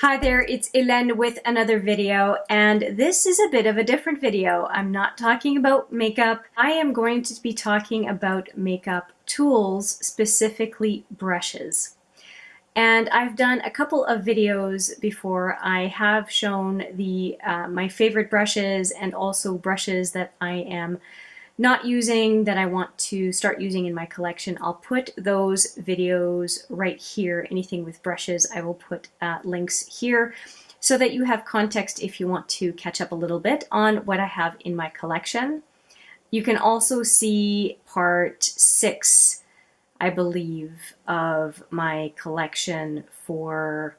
Hi there, it's Hélène with another video, and this is a bit of a different video. I'm not talking about makeup. I am going to be talking about makeup tools, specifically brushes. And I've done a couple of videos before. I have shown my favorite brushes and also brushes that I am not using that I want to start using in my collection. I'll put those videos right here. Anything with brushes, I will put links here so that you have context if you want to catch up a little bit on what I have in my collection. You can also see part 6, I believe, of my collection for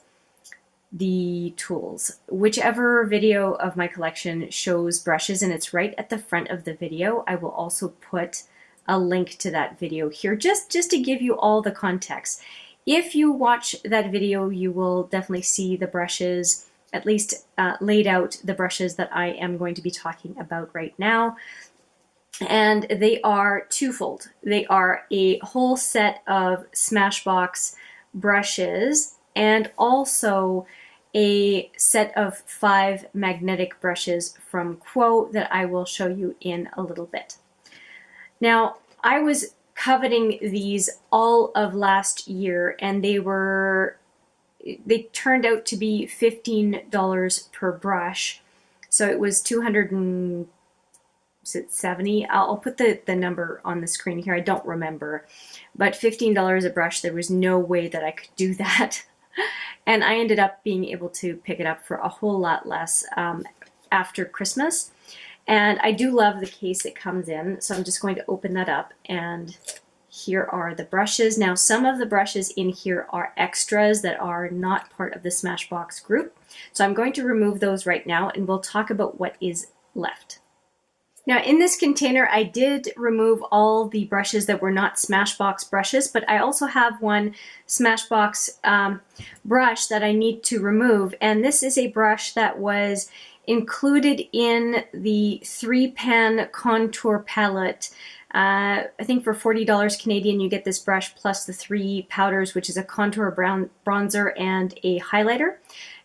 the tools. Whichever video of my collection shows brushes and it's right at the front of the video, I will also put a link to that video here just to give you all the context. If you watch that video, you will definitely see the brushes, at least laid out the brushes that I am going to be talking about right now. And they are twofold. They are a whole set of Smashbox brushes and also a set of 5 magnetic brushes from QUO that I will show you in a little bit. Now, I was coveting these all of last year, and they turned out to be $15 per brush. So it was $270. I'll put the number on the screen here. I don't remember, but $15 a brush. There was no way that I could do that. And I ended up being able to pick it up for a whole lot less after Christmas. And I do love the case it comes in, so I'm just going to open that up, and here are the brushes. Now, some of the brushes in here are extras that are not part of the Smashbox group, so I'm going to remove those right now, and we'll talk about what is left. Now, in this container, I did remove all the brushes that were not Smashbox brushes, but I also have one Smashbox brush that I need to remove, and this is a brush that was included in the 3-pan contour palette. I think for $40 Canadian, you get this brush plus the 3 powders, which is a contour bronzer and a highlighter.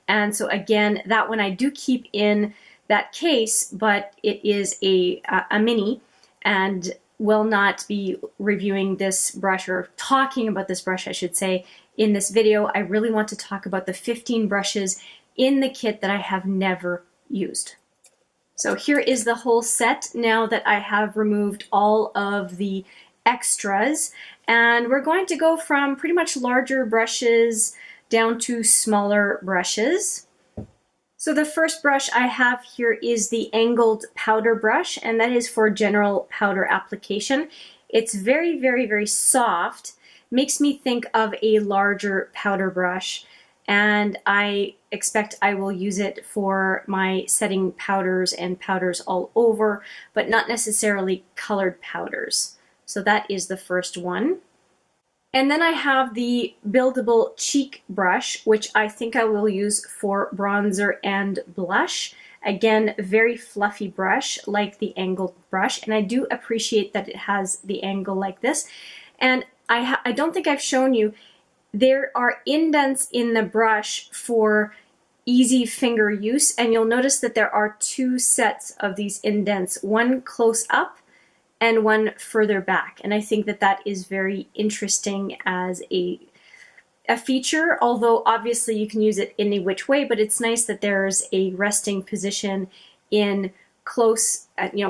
And so again, that one I do keep in that case, but it is a mini, and will not be reviewing this brush, or talking about this brush, I should say, in this video. I really want to talk about the 15 brushes in the kit that I have never used. So here is the whole set now that I have removed all of the extras, and we're going to go from pretty much larger brushes down to smaller brushes. So the first brush I have here is the angled powder brush, and that is for general powder application. It's very, very, very soft. Makes me think of a larger powder brush, and I expect I will use it for my setting powders and powders all over, but not necessarily colored powders. So that is the first one. And then I have the Buildable cheek brush, which I think I will use for bronzer and blush. Again, very fluffy brush, like the angled brush, and I do appreciate that it has the angle like this. And I don't think I've shown you, there are indents in the brush for easy finger use, and you'll notice that there are 2 sets of these indents, one close up and one further back. And I think that that is very interesting as a feature, although obviously you can use it any which way, but it's nice that there's a resting position in close,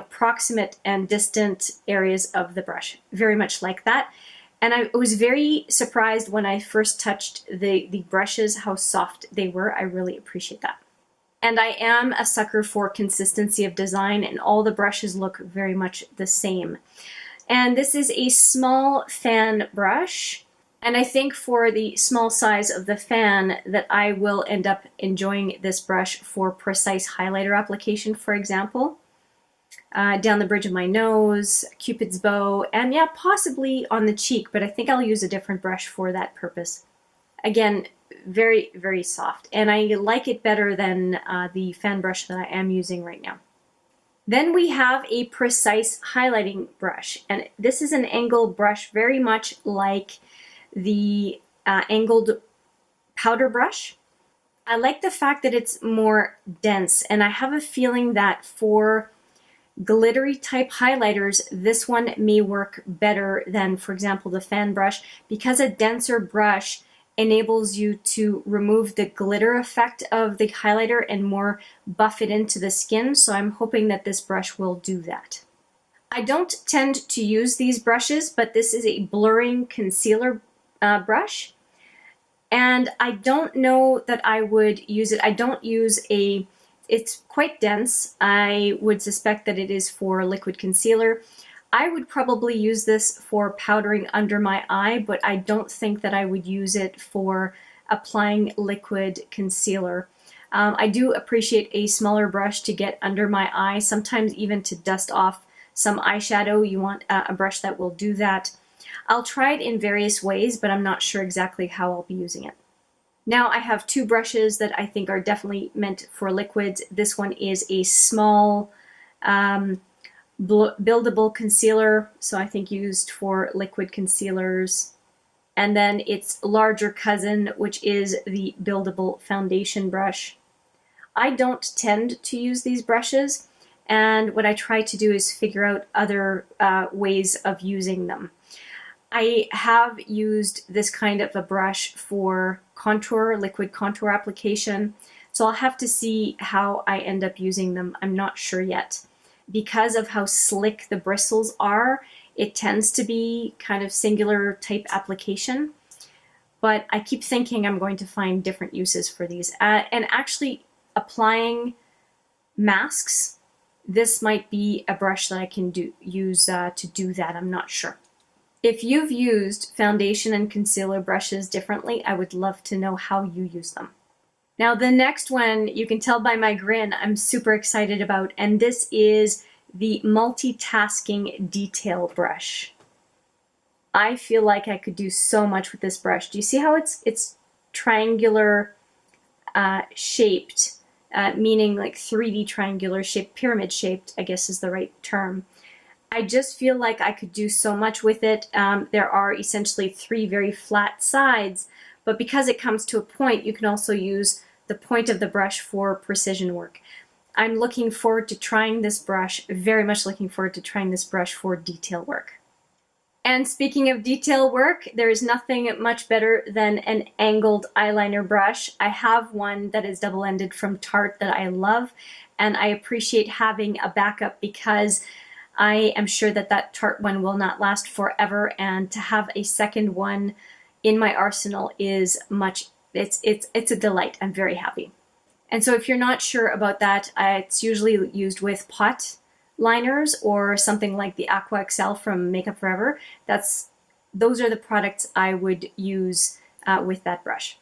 proximate and distant areas of the brush. Very much like that. And I was very surprised when I first touched the brushes, how soft they were. I really appreciate that. And I am a sucker for consistency of design, and all the brushes look very much the same. And this is a small fan brush, and I think for the small size of the fan that I will end up enjoying this brush for precise highlighter application, for example. Down the bridge of my nose, Cupid's bow, and yeah, possibly on the cheek, but I think I'll use a different brush for that purpose. Again, very, very soft, and I like it better than the fan brush that I am using right now. Then we have a precise highlighting brush, and this is an angled brush very much like the angled powder brush. I like the fact that it's more dense, and I have a feeling that for glittery type highlighters, this one may work better than, for example, the fan brush, because a denser brush enables you to remove the glitter effect of the highlighter and more buff it into the skin. So I'm hoping that this brush will do that. I don't tend to use these brushes, but this is a blurring concealer brush. And I don't know that I would use it. I don't use it's quite dense. I would suspect that it is for liquid concealer. I would probably use this for powdering under my eye, but I don't think that I would use it for applying liquid concealer. I do appreciate a smaller brush to get under my eye, sometimes even to dust off some eyeshadow. You want a brush that will do that. I'll try it in various ways, but I'm not sure exactly how I'll be using it. Now I have two brushes that I think are definitely meant for liquids. This one is a small buildable concealer, so I think used for liquid concealers. And then its larger cousin, which is the Buildable foundation brush. I don't tend to use these brushes, and what I try to do is figure out other ways of using them. I have used this kind of a brush for contour, liquid contour application, so I'll have to see how I end up using them. I'm not sure yet. Because of how slick the bristles are, it tends to be kind of singular type application, but I keep thinking I'm going to find different uses for these. And actually applying masks, this might be a brush that I can use to do that. I'm not sure. If you've used foundation and concealer brushes differently, I would love to know how you use them. Now the next one, you can tell by my grin, I'm super excited about, and this is the Multitasking detail brush. I feel like I could do so much with this brush. Do you see how it's triangular shaped, meaning like 3D triangular shaped, pyramid shaped, I guess is the right term. I just feel like I could do so much with it. There are essentially 3 very flat sides, but because it comes to a point, you can also use the point of the brush for precision work. I'm looking forward to trying this brush, very much looking forward to trying this brush for detail work. And speaking of detail work, there is nothing much better than an angled eyeliner brush. I have one that is double-ended from Tarte that I love, and I appreciate having a backup because I am sure that that Tarte one will not last forever, and to have a second one in my arsenal is it's a delight. I'm very happy. And so if you're not sure about that, it's usually used with pot liners or something like the Aqua XL from Makeup Forever. Those are the products I would use with that brush.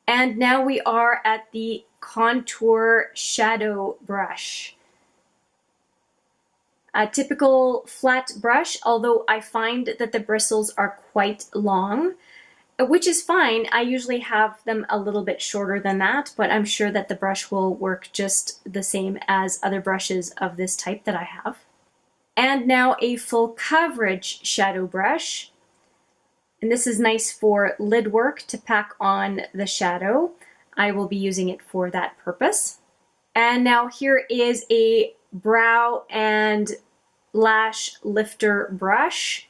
And now we are at the Contour Shadow Brush. A typical flat brush, although I find that the bristles are quite long, which is fine. I usually have them a little bit shorter than that, but I'm sure that the brush will work just the same as other brushes of this type that I have. And now a full coverage shadow brush. And this is nice for lid work to pack on the shadow. I will be using it for that purpose. And now here is a brow and lash lifter brush.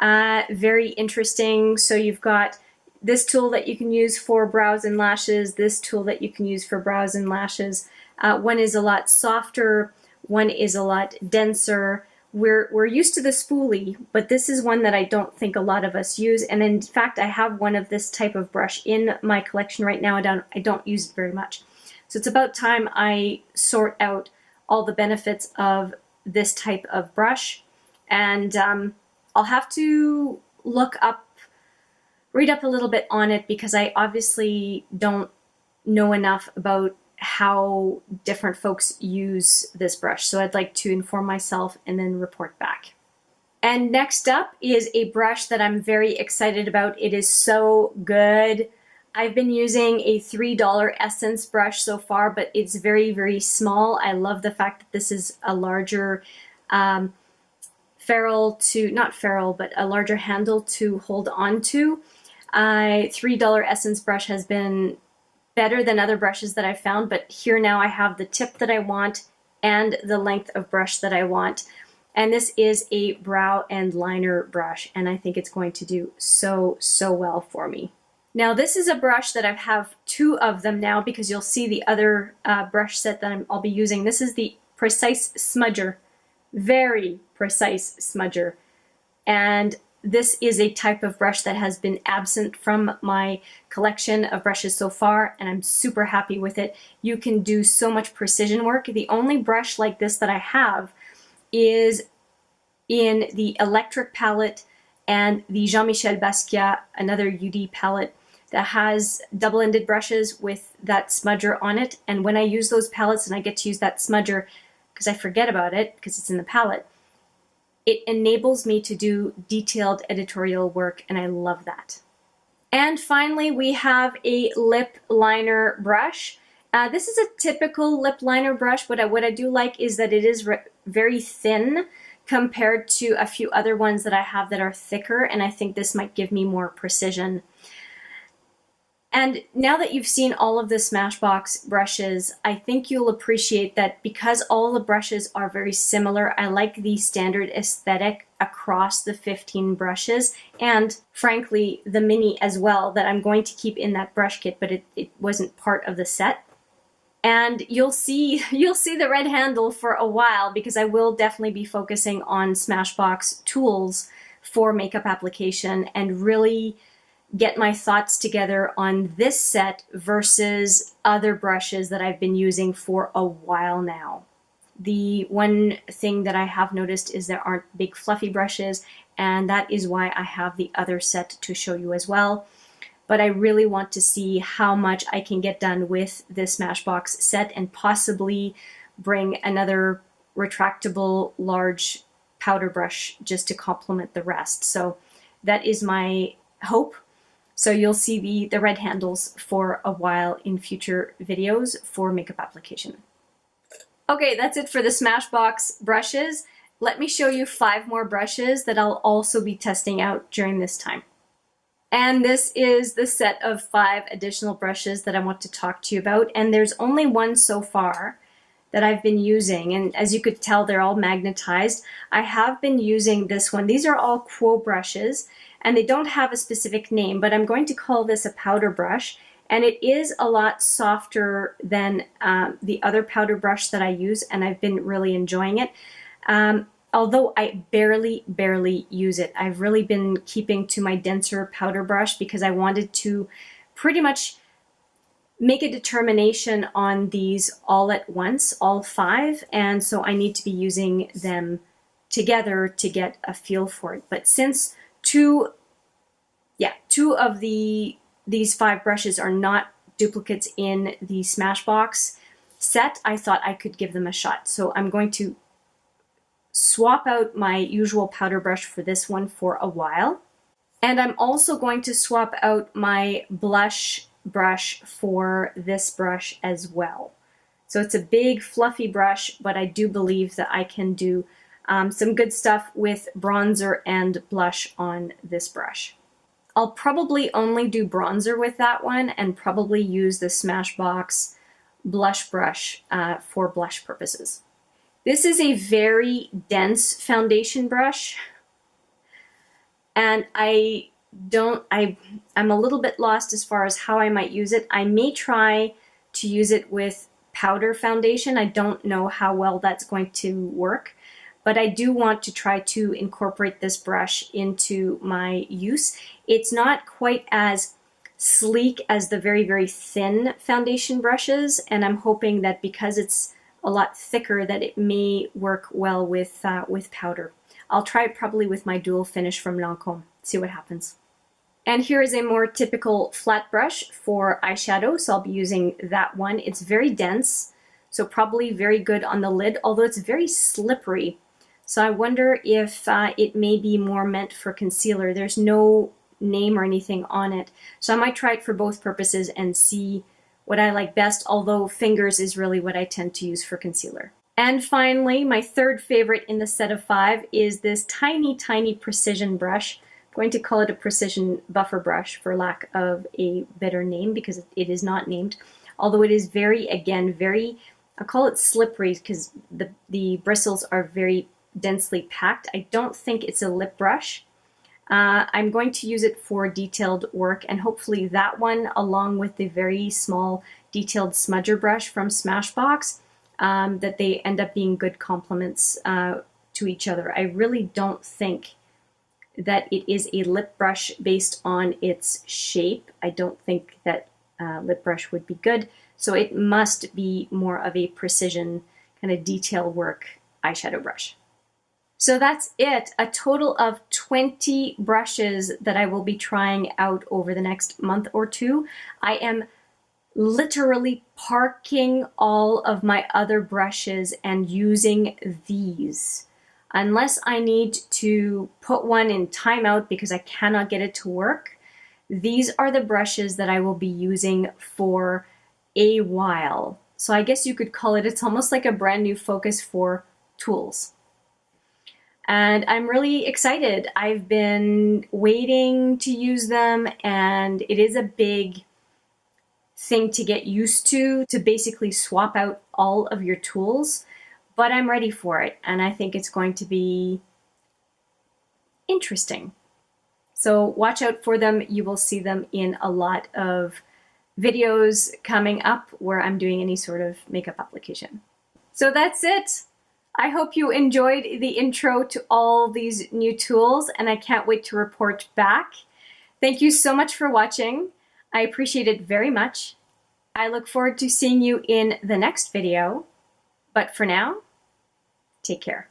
Very interesting. So you've got this tool that you can use for brows and lashes, this tool that you can use for brows and lashes. One is a lot softer, one is a lot denser. We're used to the spoolie, but this is one that I don't think a lot of us use. And in fact, I have one of this type of brush in my collection right now. I don't use it very much. So it's about time I sort out all the benefits of this type of brush. And I'll have to read up a little bit on it because I obviously don't know enough about how different folks use this brush. So I'd like to inform myself and then report back. And next up is a brush that I'm very excited about. It is so good. I've been using a $3 Essence brush so far, but it's very, very small. I love the fact that this is a larger ferrule to, not ferrule, but a larger handle to hold on to. $3 Essence brush has been better than other brushes that I've found, but here now I have the tip that I want and the length of brush that I want. And this is a brow and liner brush, and I think it's going to do so, so well for me. Now this is a brush that I have 2 of them now because you'll see the other brush set that I'll be using. This is the Precise Smudger, very precise smudger. And this is a type of brush that has been absent from my collection of brushes so far, and I'm super happy with it. You can do so much precision work. The only brush like this that I have is in the Electric palette and the Jean-Michel Basquiat, another UD palette, that has double-ended brushes with that smudger on it. And when I use those palettes and I get to use that smudger, because I forget about it because it's in the palette, it enables me to do detailed editorial work, and I love that. And finally, we have a lip liner brush. This is a typical lip liner brush, but what I do like is that it is very thin compared to a few other ones that I have that are thicker, and I think this might give me more precision. And now that you've seen all of the Smashbox brushes, I think you'll appreciate that because all the brushes are very similar, I like the standard aesthetic across the 15 brushes, and frankly, the mini as well that I'm going to keep in that brush kit, but it wasn't part of the set. And you'll see the red handle for a while because I will definitely be focusing on Smashbox tools for makeup application and really get my thoughts together on this set versus other brushes that I've been using for a while now. The one thing that I have noticed is there aren't big fluffy brushes, and that is why I have the other set to show you as well. But I really want to see how much I can get done with this Smashbox set and possibly bring another retractable large powder brush just to complement the rest. So that is my hope. So you'll see the red handles for a while in future videos for makeup application. Okay, that's it for the Smashbox brushes. Let me show you 5 more brushes that I'll also be testing out during this time. And this is the set of 5 additional brushes that I want to talk to you about. And there's only one so far that I've been using. And as you could tell, they're all magnetized. I have been using this one. These are all QUO brushes, and they don't have a specific name, but I'm going to call this a powder brush. And it is a lot softer than the other powder brush that I use, and I've been really enjoying it. Although I barely use it. I've really been keeping to my denser powder brush because I wanted to pretty much make a determination on these all at once, all 5, and so I need to be using them together to get a feel for it. But since two of these 5 brushes are not duplicates in the Smashbox set, I thought I could give them a shot. So I'm going to swap out my usual powder brush for this one for a while. And I'm also going to swap out my blush brush for this brush as well. So it's a big fluffy brush, but I do believe that I can do some good stuff with bronzer and blush on this brush. I'll probably only do bronzer with that one and probably use the Smashbox blush brush for blush purposes. This is a very dense foundation brush, and I'm a little bit lost as far as how I might use it. I may try to use it with powder foundation. I don't know how well that's going to work, but I do want to try to incorporate this brush into my use. It's not quite as sleek as the very, very thin foundation brushes, and I'm hoping that because it's a lot thicker that it may work well with powder. I'll try it probably with my dual finish from Lancôme, see what happens. And here is a more typical flat brush for eyeshadow, so I'll be using that one. It's very dense, so probably very good on the lid, although it's very slippery. So I wonder if it may be more meant for concealer. There's no name or anything on it. So I might try it for both purposes and see what I like best, although fingers is really what I tend to use for concealer. And finally, my third favorite in the set of 5 is this tiny, tiny precision brush. I'm going to call it a precision buffer brush for lack of a better name because it is not named. Although it is very, again, very, I'll call it slippery because the bristles are very densely packed. I don't think it's a lip brush. I'm going to use it for detailed work, and hopefully that one, along with the very small detailed smudger brush from Smashbox, that they end up being good complements to each other. I really don't think that it is a lip brush based on its shape. I don't think that lip brush would be good, so it must be more of a precision kind of detail work eyeshadow brush. So that's it, a total of 20 brushes that I will be trying out over the next month or two. I am literally parking all of my other brushes and using these. Unless I need to put one in timeout because I cannot get it to work, these are the brushes that I will be using for a while. So I guess you could call it, it's almost like a brand new focus for tools. And I'm really excited. I've been waiting to use them, and it is a big thing to get used to basically swap out all of your tools, but I'm ready for it, and I think it's going to be interesting. So watch out for them. You will see them in a lot of videos coming up where I'm doing any sort of makeup application. So that's it. I hope you enjoyed the intro to all these new tools, and I can't wait to report back. Thank you so much for watching. I appreciate it very much. I look forward to seeing you in the next video, but for now, take care.